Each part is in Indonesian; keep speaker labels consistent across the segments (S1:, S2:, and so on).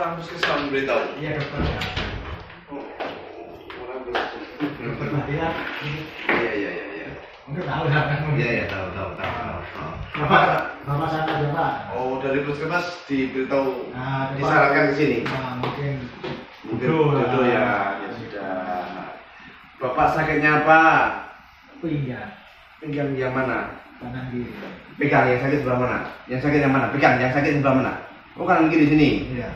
S1: orang puskesmas memberitahu?
S2: Iya dokter.
S1: Oh, orang puskesmas.
S2: Dokter Batia.
S1: Iya.
S2: Mungkin tahu kan?
S1: Iya, tahu.
S2: Bapak sana aja Pak.
S1: Oh, dari puskesmas diberitahu,
S2: Nah,
S1: disarankan ke sini.
S2: Nah, mungkin
S1: Jodoh ya sudah. Bapak sakitnya apa?
S2: pinggang
S1: Pinggang yang mana?
S2: kanan kiri.
S1: Pegang yang sakit sebelah mana? Yang sakit yang mana? Pegang yang sakit sebelah mana? Oh, kanan kiri sini.
S2: Iya.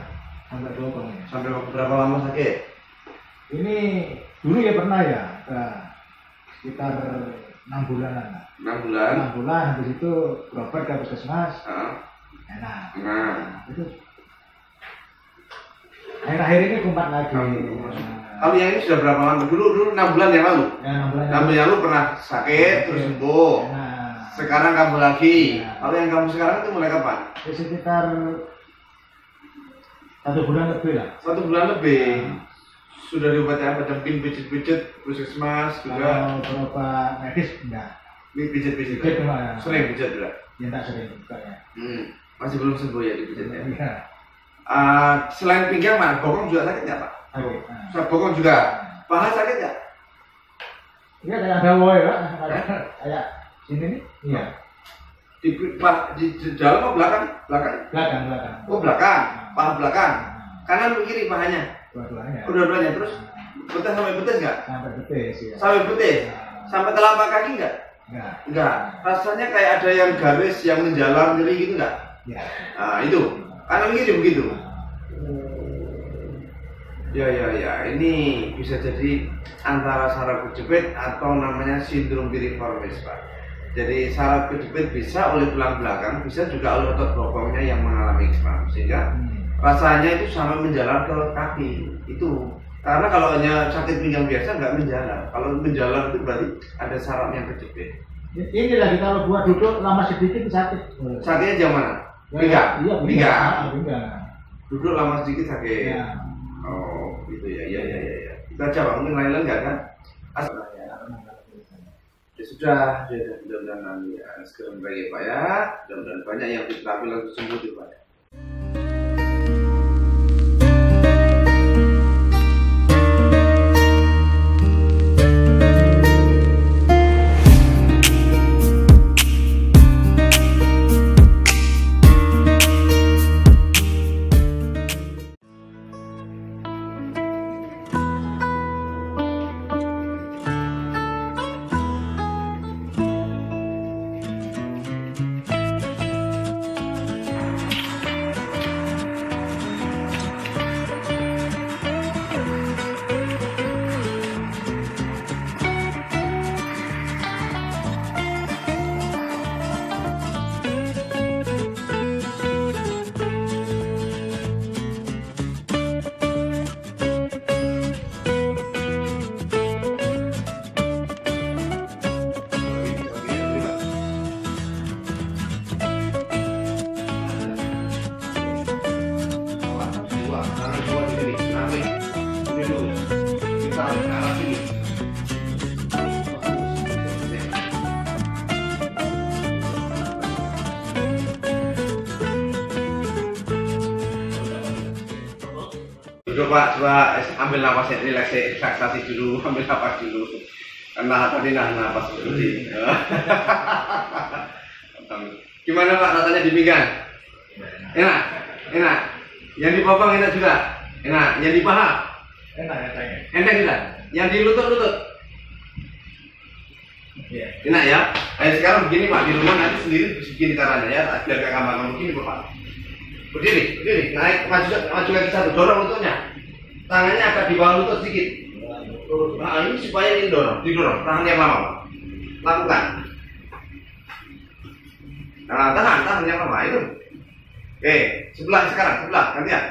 S2: Sampai bokong ya.
S1: Sampai berapa lama sakit?
S2: Ini dulu ya pernah ya, sekitar 6 bulanan.
S1: 6 bulan.
S2: 6 bulan habis itu berobat ke puskesmas. Enak.
S1: Nah,
S2: Itu akhir-akhir ini kumat lagi.
S1: kalau yang ini sudah berapa lama? Dulu 6 bulan yang lalu.
S2: Ya 6 bulan.
S1: 6 bulan yang lalu pernah sakit terus sembuh.
S2: Nah,
S1: Sekarang kamu lagi.
S2: Ya.
S1: Kalau yang kamu sekarang itu mulai kapan?
S2: ya sekitar 1 bulan lebih lah.
S1: 1 bulan lebih. Sudah diobati apa? Mungkin pijit-pijit, puskesmas juga.
S2: Kalau berobat medis enggak.
S1: Ini pijit-pijit.
S2: Pijit cuma
S1: Sering pijit juga.
S2: ya enggak sering juga ya.
S1: Masih belum sembuh ya dipijitnya.
S2: Iya.
S1: Selain pinggang, Pak, bokong juga sakit nggak, Pak?
S2: Sakit.
S1: Nah. Bokong juga. Paha sakit nggak?
S2: Iya kayak ada woy ya. Kayak sini nih. Iya.
S1: Di dalam atau belakang? Belakang.
S2: Belakang.
S1: Oh, belakang. Paha belakang. Kanan atau kiri pahanya?
S2: Dua-duanya.
S1: Dua-duanya. Terus betis sampai betis nggak?
S2: Sampai betis ya.
S1: Sampai betis. Sampai telapak kaki nggak?
S2: Enggak.
S1: Enggak. Rasanya kayak ada yang garis yang menjalar nyeri gitu nggak?
S2: Ya.
S1: Nah, itu. Kanan kiri begitu. Ya. Ini bisa jadi antara saraf kejepit atau namanya sindrom piriformis, Pak. Jadi saraf kejepit bisa oleh tulang belakang, bisa juga oleh otot bokongnya yang mengalami kram, sehingga rasanya itu sama menjalar ke kaki. Itu karena kalau hanya sakit pinggang biasa nggak menjalar. Kalau menjalar itu berarti ada saraf yang kejepit.
S2: Ini lagi kalau buat duduk lama sedikit sakit.
S1: Sakitnya jam mana? Pinggang.
S2: Iya, pinggang.
S1: Duduk lama sedikit sakit.
S2: Ya.
S1: Oh, gitu ya. Iya. Kita coba mungkin lain-lain nggak kan? Ya sudah, mudah-mudahan nanti ya, segera membaik ya Pak ya. Mudah-mudahan banyak yang diterapi langsung sembuh ya Pak. Coba ambil nafas ya, relaksasi dulu, ambil nafas dulu. Karena tadi nafas dulu sih. Gimana Pak rasanya di pinggang? Enak. Yang di bokong enak juga? Enak. Yang di paha?
S2: Enak.
S1: Enak tidak? Yang di lutut?
S2: Iya.
S1: Enak ya? Ayo sekarang begini Pak, di rumah nanti sendiri begini caranya ya, biar ke kamar kamu begini Pak. Berdiri, naik, maju lagi satu, dorong lututnya. Tangannya agak di bawah lutut sedikit. Nah ini supaya ini didorong, tahan yang lama Pak. Lakukan. Nah, tahan yang lama itu. Oke, sebelah gantian.